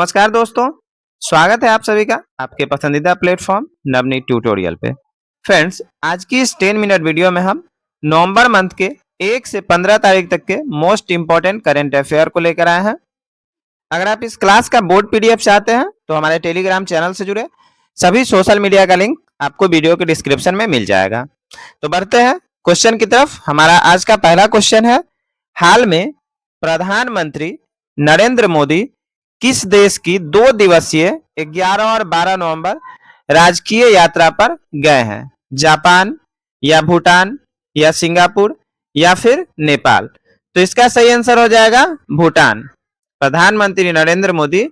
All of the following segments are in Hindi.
नमस्कार दोस्तों, स्वागत है आप सभी का आपके पसंदीदा प्लेटफॉर्म नवनीत ट्यूटोरियल पे। फ्रेंड्स, आज की इस 10 मिनट वीडियो में हम नवंबर मंथ के 1 से 15 तारीख तक के मोस्ट इंपॉर्टेंट करंट अफेयर को लेकर आए हैं। अगर आप इस क्लास का बोर्ड पीडीएफ चाहते हैं तो हमारे टेलीग्राम चैनल से जुड़े सभी सोशल मीडिया का लिंक आपको वीडियो के डिस्क्रिप्शन में मिल जाएगा। तो बढ़ते हैं क्वेश्चन की तरफ। हमारा आज का पहला क्वेश्चन है, हाल में प्रधानमंत्री नरेंद्र मोदी किस देश की 2 दिवसीय 11 और 12 नवंबर राजकीय यात्रा पर गए हैं? जापान या भूटान या सिंगापुर या फिर नेपाल? तो इसका सही आंसर हो जाएगा भूटान। प्रधानमंत्री नरेंद्र मोदी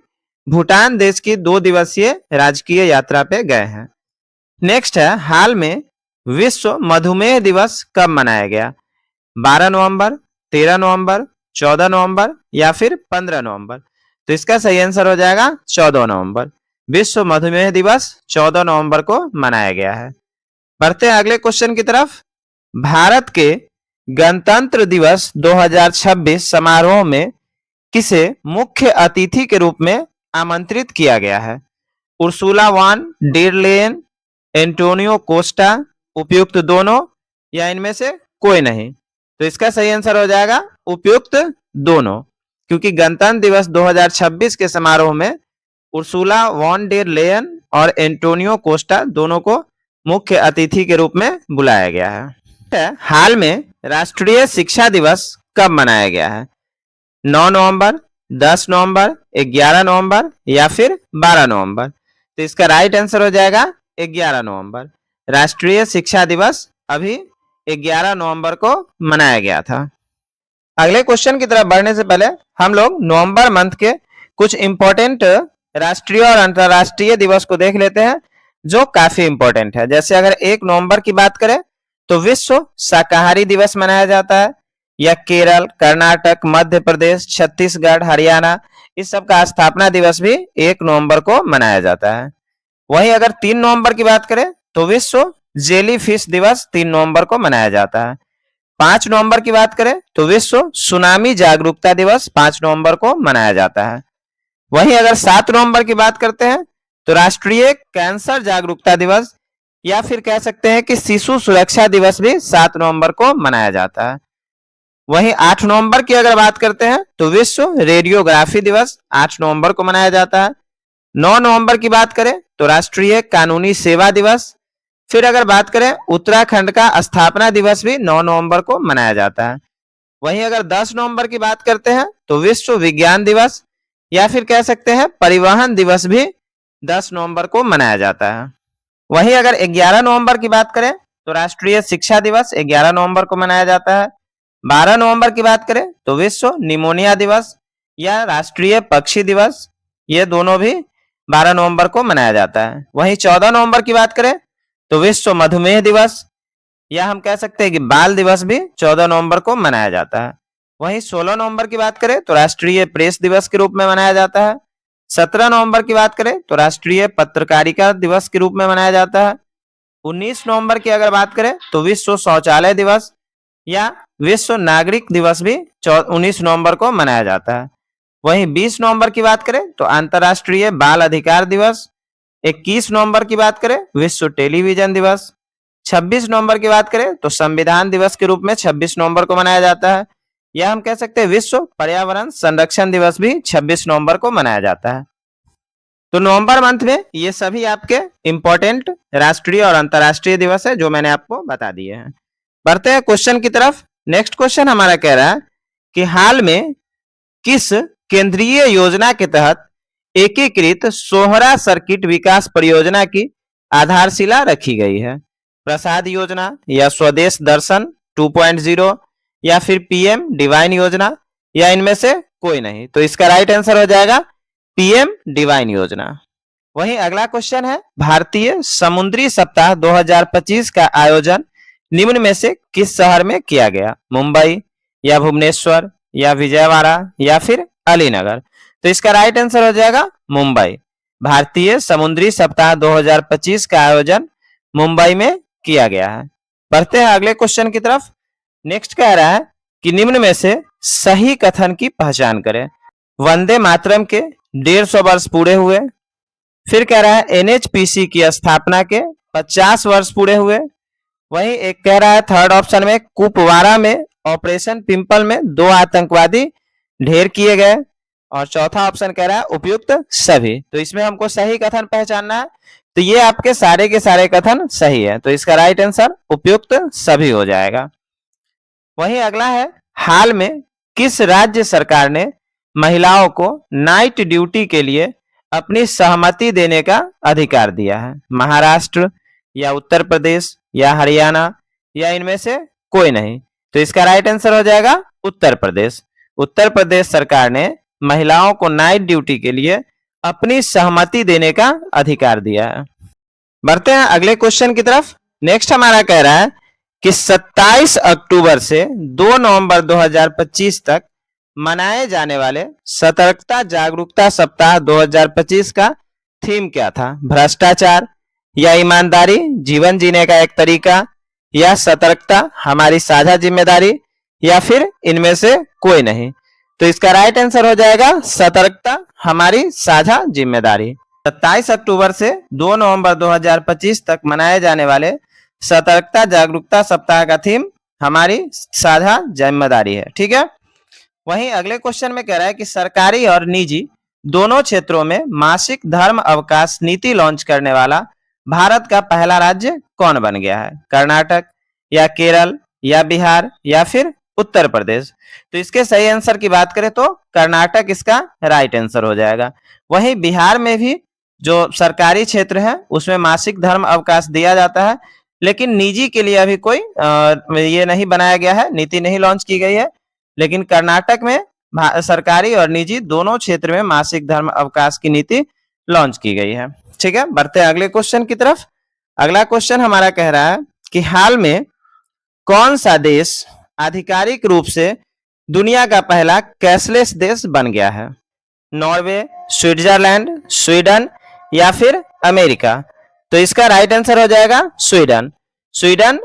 भूटान देश की 2 दिवसीय राजकीय यात्रा पे गए हैं। नेक्स्ट है, हाल में विश्व मधुमेह दिवस कब मनाया गया? 12 नवंबर, 13 नवंबर, 14 नवंबर या फिर 15 नवंबर? तो इसका सही आंसर हो जाएगा 14 नवंबर। विश्व मधुमेह दिवस 14 नवंबर को मनाया गया है। बढ़ते हैं अगले क्वेश्चन की तरफ। भारत के गणतंत्र दिवस 2026 समारोह में किसे मुख्य अतिथि के रूप में आमंत्रित किया गया है? Ursula von der Leyen, Antonio Costa, उपयुक्त दोनों या इनमें से कोई नहीं? तो इसका सही आंसर हो जाएगा उपयुक्त दोनों, क्योंकि गणतंत्र दिवस 2026 के समारोह में उर्सुला वॉन डेर लेयन और एंटोनियो कोस्टा दोनों को मुख्य अतिथि के रूप में बुलाया गया है। हाल में राष्ट्रीय शिक्षा दिवस कब मनाया गया है? 9 नवंबर, 10 नवंबर, 11 नवंबर या फिर 12 नवंबर? तो इसका राइट आंसर हो जाएगा 11 नवंबर। राष्ट्रीय शिक्षा दिवस अभी 11 नवंबर को मनाया गया था। अगले क्वेश्चन की तरफ बढ़ने से पहले हम लोग नवंबर मंथ के कुछ इंपॉर्टेंट राष्ट्रीय और अंतरराष्ट्रीय दिवस को देख लेते हैं जो काफी इंपॉर्टेंट है। जैसे अगर 1 नवंबर की बात करें तो विश्व शाकाहारी दिवस मनाया जाता है, या केरल, कर्नाटक, मध्य प्रदेश, छत्तीसगढ़, हरियाणा, इस सब का स्थापना दिवस भी 1 नवंबर को मनाया जाता है। वहीं अगर 3 नवंबर की बात करें तो विश्व जेली फिश दिवस 3 नवंबर को मनाया जाता है। 5 नवंबर की बात करें तो विश्व सुनामी जागरूकता दिवस 5 नवंबर को मनाया जाता है। वहीं अगर 7 नवंबर की बात करते हैं तो राष्ट्रीय कैंसर जागरूकता दिवस या फिर कह सकते हैं कि शिशु सुरक्षा दिवस भी 7 नवंबर को मनाया जाता है। वहीं 8 नवंबर की अगर बात करते हैं तो विश्व रेडियोग्राफी दिवस 8 नवंबर को मनाया जाता है। 9 नवंबर की बात करें तो राष्ट्रीय कानूनी सेवा दिवस। फिर अगर बात करें उत्तराखंड का स्थापना दिवस भी 9 नवंबर को मनाया जाता है। वहीं अगर 10 नवंबर की बात करते हैं तो विश्व विज्ञान दिवस या फिर कह सकते हैं परिवहन दिवस भी 10 नवंबर को मनाया जाता है। वहीं अगर 11 नवंबर की बात करें तो राष्ट्रीय शिक्षा दिवस 11 नवंबर को मनाया जाता है। 12 नवंबर की बात करें तो विश्व निमोनिया दिवस या राष्ट्रीय पक्षी दिवस, ये दोनों भी 12 नवंबर को मनाया जाता है। वहीं 14 नवंबर की बात करें तो विश्व मधुमेह दिवस या हम कह सकते हैं कि बाल दिवस भी 14 नवंबर को मनाया जाता है। वहीं 16 नवंबर की बात करें तो राष्ट्रीय प्रेस दिवस के रूप में मनाया जाता है। 17 नवंबर की बात करें तो राष्ट्रीय पत्रकारिता दिवस के रूप में मनाया जाता है। 19 नवंबर की अगर बात करें तो विश्व शौचालय दिवस या विश्व नागरिक दिवस भी 19 नवंबर को मनाया जाता है। वहीं 20 नवंबर की बात करें तो अंतर्राष्ट्रीय बाल अधिकार दिवस। 21 नवंबर की बात करें विश्व टेलीविजन दिवस। 26 नवंबर की बात करें तो संविधान दिवस के रूप में 26 नवंबर को मनाया जाता है, या हम कह सकते हैं विश्व पर्यावरण संरक्षण दिवस भी 26 नवंबर को मनाया जाता है। तो नवंबर मंथ में ये सभी आपके इंपॉर्टेंट राष्ट्रीय और अंतर्राष्ट्रीय दिवस है जो मैंने आपको बता दिए हैं। बढ़ते हैं क्वेश्चन की तरफ। नेक्स्ट क्वेश्चन हमारा कह रहा है कि हाल में किस केंद्रीय योजना के तहत एकीकृत सोहरा सर्किट विकास परियोजना की आधारशिला रखी गई है? प्रसाद योजना या स्वदेश दर्शन 2.0 या फिर पीएम डिवाइन योजना या इनमें से कोई नहीं? तो इसका राइट आंसर हो जाएगा पीएम डिवाइन योजना। वहीं अगला क्वेश्चन है, भारतीय समुद्री सप्ताह 2025 का आयोजन निम्न में से किस शहर में किया गया? मुंबई या भुवनेश्वर या विजयवाड़ा या फिर अलीनगर? तो इसका राइट आंसर हो जाएगा मुंबई। भारतीय समुद्री सप्ताह 2025 का आयोजन मुंबई में किया गया है। बढ़ते हैं अगले क्वेश्चन की तरफ। नेक्स्ट कह रहा है कि निम्न में से सही कथन की पहचान करें। वंदे मातरम के 150 वर्ष पूरे हुए। फिर कह रहा है एनएचपीसी की स्थापना के 50 वर्ष पूरे हुए। वहीं एक कह रहा है थर्ड ऑप्शन में कुपवारा में ऑपरेशन पिंपल में 2 आतंकवादी ढेर किए गए। और चौथा ऑप्शन कह रहा है उपयुक्त सभी। तो इसमें हमको सही कथन पहचानना है। तो ये आपके सारे के सारे कथन सही है, तो इसका राइट आंसर उपयुक्त सभी हो जाएगा। वहीं अगला है हाल में किस राज्य सरकार ने महिलाओं को नाइट ड्यूटी के लिए अपनी सहमति देने का अधिकार दिया है? महाराष्ट्र या उत्तर प्रदेश या हरियाणा या इनमें से कोई नहीं। तो इसका राइट आंसर हो जाएगा उत्तर प्रदेश। उत्तर प्रदेश सरकार ने महिलाओं को नाइट ड्यूटी के लिए अपनी सहमति देने का अधिकार दिया है। बढ़ते हैं अगले क्वेश्चन की तरफ। नेक्स्ट हमारा कह रहा है कि 27 अक्टूबर से 2 नवंबर 2025 तक मनाए जाने वाले सतर्कता जागरूकता सप्ताह 2025 का थीम क्या था? भ्रष्टाचार या ईमानदारी जीवन जीने का एक तरीका या सतर्कता हमारी साझा जिम्मेदारी या फिर इनमें से कोई नहीं। तो इसका राइट आंसर हो जाएगा सतर्कता हमारी साझा जिम्मेदारी। 27 अक्टूबर से 2 नवंबर 2025 तक मनाए जाने वाले सतर्कता जागरूकता सप्ताह का थीम हमारी साझा जिम्मेदारी है। ठीक है। वहीं अगले क्वेश्चन में कह रहा है कि सरकारी और निजी दोनों क्षेत्रों में मासिक धर्म अवकाश नीति लॉन्च करने वाला भारत का पहला राज्य कौन बन गया है? कर्नाटक या केरल या बिहार या फिर उत्तर प्रदेश? तो इसके सही आंसर की बात करें तो कर्नाटक इसका राइट आंसर हो जाएगा। वहीं बिहार में भी जो सरकारी क्षेत्र है उसमें मासिक धर्म अवकाश दिया जाता है, लेकिन निजी के लिए अभी कोई ये नहीं बनाया गया है, नीति नहीं लॉन्च की गई है। लेकिन कर्नाटक में सरकारी और निजी दोनों क्षेत्र में मासिक धर्म अवकाश की नीति लॉन्च की गई है। ठीक है। बढ़ते हैं अगले क्वेश्चन की तरफ। अगला क्वेश्चन हमारा कह रहा है कि हाल में कौन सा देश आधिकारिक रूप से दुनिया का पहला कैशलेस देश बन गया है? नॉर्वे, स्विट्जरलैंड, स्वीडन या फिर अमेरिका? तो इसका राइट आंसर हो जाएगा स्वीडन। स्वीडन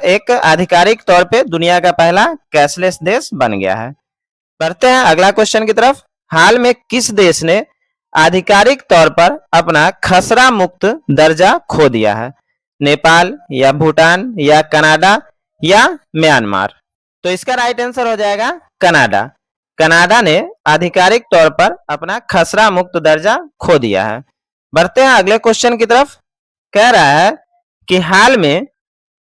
एक आधिकारिक तौर पे दुनिया का पहला कैशलेस देश बन गया है। बढ़ते हैं अगला क्वेश्चन की तरफ। हाल में किस देश ने आधिकारिक तौर पर अपना खसरा मुक्त दर्जा खो दिया है? नेपाल या भूटान या कनाडा या म्यांमार? तो इसका राइट आंसर हो जाएगा कनाडा। कनाडा ने आधिकारिक तौर पर अपना खसरा मुक्त दर्जा खो दिया है। बढ़ते हैं अगले क्वेश्चन की तरफ। कह रहा है कि हाल में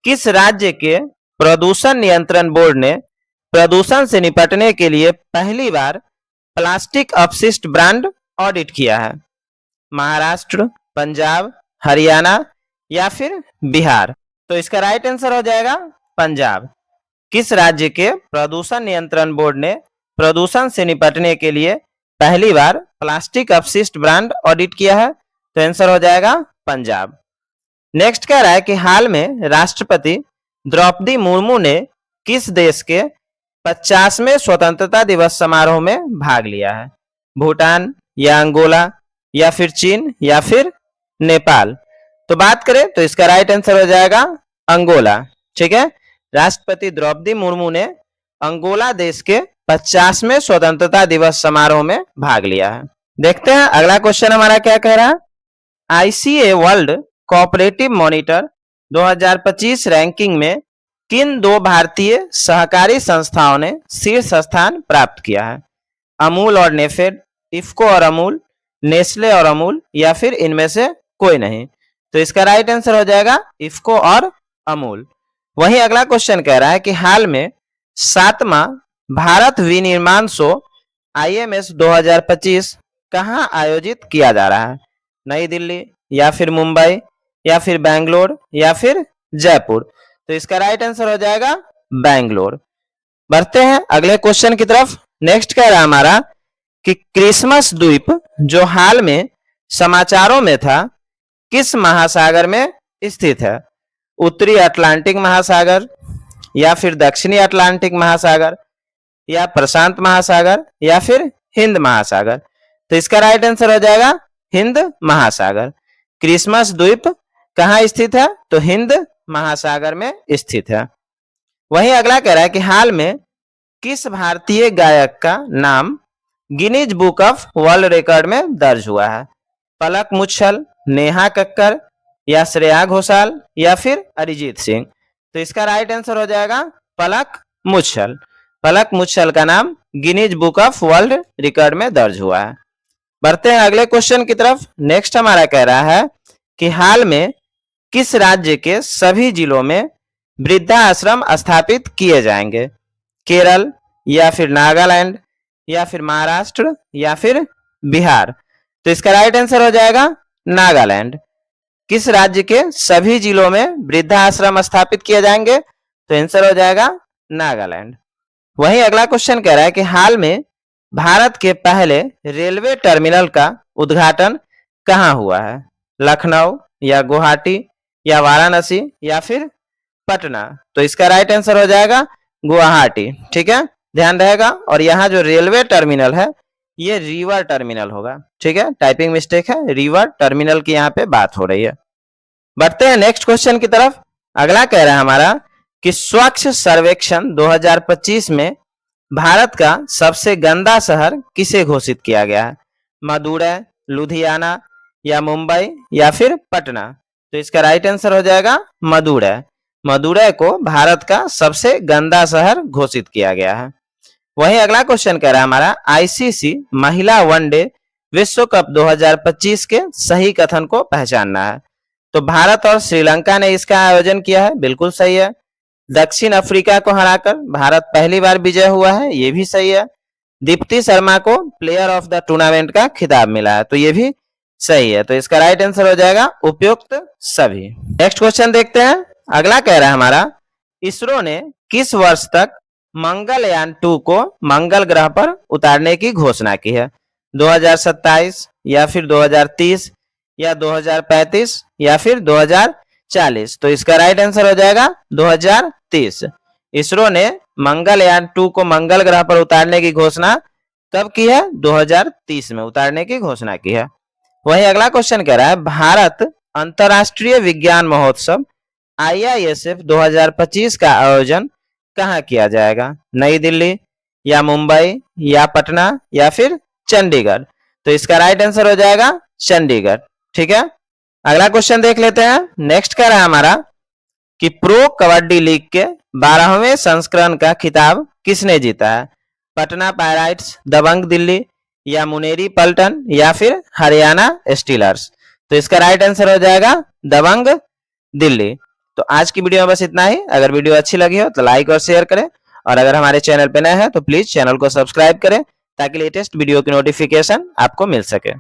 किस राज्य के प्रदूषण नियंत्रण बोर्ड ने प्रदूषण से निपटने के लिए पहली बार प्लास्टिक अपशिष्ट ब्रांड ऑडिट किया है? महाराष्ट्र, पंजाब, हरियाणा या फिर बिहार? तो इसका राइट आंसर हो जाएगा पंजाब। किस राज्य के प्रदूषण नियंत्रण बोर्ड ने प्रदूषण से निपटने के लिए पहली बार प्लास्टिक अपशिष्ट ब्रांड ऑडिट किया है? तो आंसर हो जाएगा पंजाब। नेक्स्ट कह रहा है कि हाल में राष्ट्रपति द्रौपदी मुर्मू ने किस देश के 50वें स्वतंत्रता दिवस समारोह में भाग लिया है? भूटान या अंगोला या फिर चीन या फिर नेपाल? तो बात करें तो इसका राइट आंसर हो जाएगा अंगोला। ठीक है। राष्ट्रपति द्रौपदी मुर्मू ने अंगोला देश के 50वें स्वतंत्रता दिवस समारोह में भाग लिया है। देखते हैं अगला क्वेश्चन हमारा क्या कह रहा है। ICA world cooperative monitor 2025 ranking में किन 2 भारतीय सहकारी संस्थाओं ने शीर्ष स्थान प्राप्त किया है? अमूल और नेफेड, इफ्को और अमूल, नेस्ले और अमूल या फिर इनमें से कोई नहीं? तो इसका राइट आंसर हो जाएगा इफ्को और अमूल। वहीं अगला क्वेश्चन कह रहा है कि हाल में 7वां भारत विनिर्माण शो IMS 2025 कहां आयोजित किया जा रहा है? नई दिल्ली या फिर मुंबई या फिर बेंगलोर या फिर जयपुर? तो इसका राइट आंसर हो जाएगा बेंगलोर। बढ़ते हैं अगले क्वेश्चन की तरफ। नेक्स्ट कह रहा है हमारा कि क्रिसमस द्वीप जो हाल में समाचारों में था किस महासागर में स्थित है? उत्तरी अटलांटिक महासागर या फिर दक्षिणी अटलांटिक महासागर या प्रशांत महासागर या फिर हिंद महासागर? तो इसका राइट आंसर हो जाएगा हिंद महासागर। क्रिसमस द्वीप कहां स्थित है? तो हिंद महासागर में स्थित है। वहीं अगला कह रहा है कि हाल में किस भारतीय गायक का नाम Guinness book of world record में दर्ज हुआ है? पलक मुच्छल, नेहा कक्कर या श्रेया घोषाल या फिर अरिजीत सिंह? तो इसका राइट आंसर हो जाएगा पलक मुच्छल। पलक मुच्छल का नाम Guinness book of world record में दर्ज हुआ है। बढ़ते हैं अगले क्वेश्चन की तरफ। नेक्स्ट हमारा कह रहा है कि हाल में किस राज्य के सभी जिलों में वृद्धा आश्रम स्थापित किए जाएंगे? केरल या फिर नागालैंड या फिर महाराष्ट्र या फिर बिहार? तो इसका राइट आंसर हो जाएगा नागालैंड। किस राज्य के सभी जिलों में वृद्धा आश्रम स्थापित किए जाएंगे? तो आंसर हो जाएगा नागालैंड। वहीं अगला क्वेश्चन कह रहा है कि हाल में भारत के पहले रेलवे टर्मिनल का उद्घाटन कहां हुआ है? लखनऊ या गुवाहाटी या वाराणसी या फिर पटना? तो इसका राइट आंसर हो जाएगा गुवाहाटी। ठीक है, ध्यान रहेगा। और यहाँ जो रेलवे टर्मिनल है ये रिवर टर्मिनल होगा। ठीक है, टाइपिंग मिस्टेक है, रिवर टर्मिनल की यहाँ पे बात हो रही है। बढ़ते हैं नेक्स्ट क्वेश्चन की तरफ। अगला कह रहा है हमारा कि स्वच्छ सर्वेक्षण 2025 में भारत का सबसे गंदा शहर किसे घोषित किया गया है? मदुरै, लुधियाना या मुंबई या फिर पटना? तो इसका राइट आंसर हो जाएगा मदुरै। मदुरै को भारत का सबसे गंदा शहर घोषित किया गया है। वहीं अगला क्वेश्चन कह रहा है हमारा आईसीसी महिला वनडे विश्व कप 2025 के सही कथन को पहचानना है। तो भारत और श्रीलंका ने इसका आयोजन किया है, बिल्कुल सही है। दक्षिण अफ्रीका को हराकर भारत पहली बार विजय हुआ है, ये भी सही है। दीप्ति शर्मा को प्लेयर ऑफ द टूर्नामेंट का खिताब मिला है, तो ये भी सही है। तो इसका राइट आंसर हो जाएगा उपयुक्त सभी। नेक्स्ट क्वेश्चन देखते हैं। अगला कह रहा है हमारा इसरो ने किस वर्ष तक मंगलयान 2 को मंगल ग्रह पर उतारने की घोषणा की है? 2027 या फिर 2030 या 2035 या फिर 2040? तो इसका राइट आंसर हो जाएगा 2030। इसरो ने मंगलयान 2 को मंगल ग्रह पर उतारने की घोषणा कब की है? 2030 में उतारने की घोषणा की है। वहीं अगला क्वेश्चन कह रहा है भारत अंतरराष्ट्रीय विज्ञान महोत्सव IISF 2025 का आयोजन कहाँ किया जाएगा? नई दिल्ली या मुंबई या पटना या फिर चंडीगढ़? तो इसका राइट आंसर हो जाएगा चंडीगढ़। ठीक है, अगला क्वेश्चन देख लेते हैं। नेक्स्ट कह रहा है हमारा कि प्रो कबड्डी लीग के 12वें संस्करण का खिताब किसने जीता है? पटना पायराइट्स, दबंग दिल्ली या मुनेरी पलटन या फिर हरियाणा स्टीलर्स? तो इसका राइट आंसर हो जाएगा दबंग दिल्ली। तो आज की वीडियो में बस इतना ही। अगर वीडियो अच्छी लगी हो तो लाइक और शेयर करें, और अगर हमारे चैनल पे नए हैं तो प्लीज चैनल को सब्सक्राइब करें ताकि लेटेस्ट वीडियो की नोटिफिकेशन आपको मिल सके।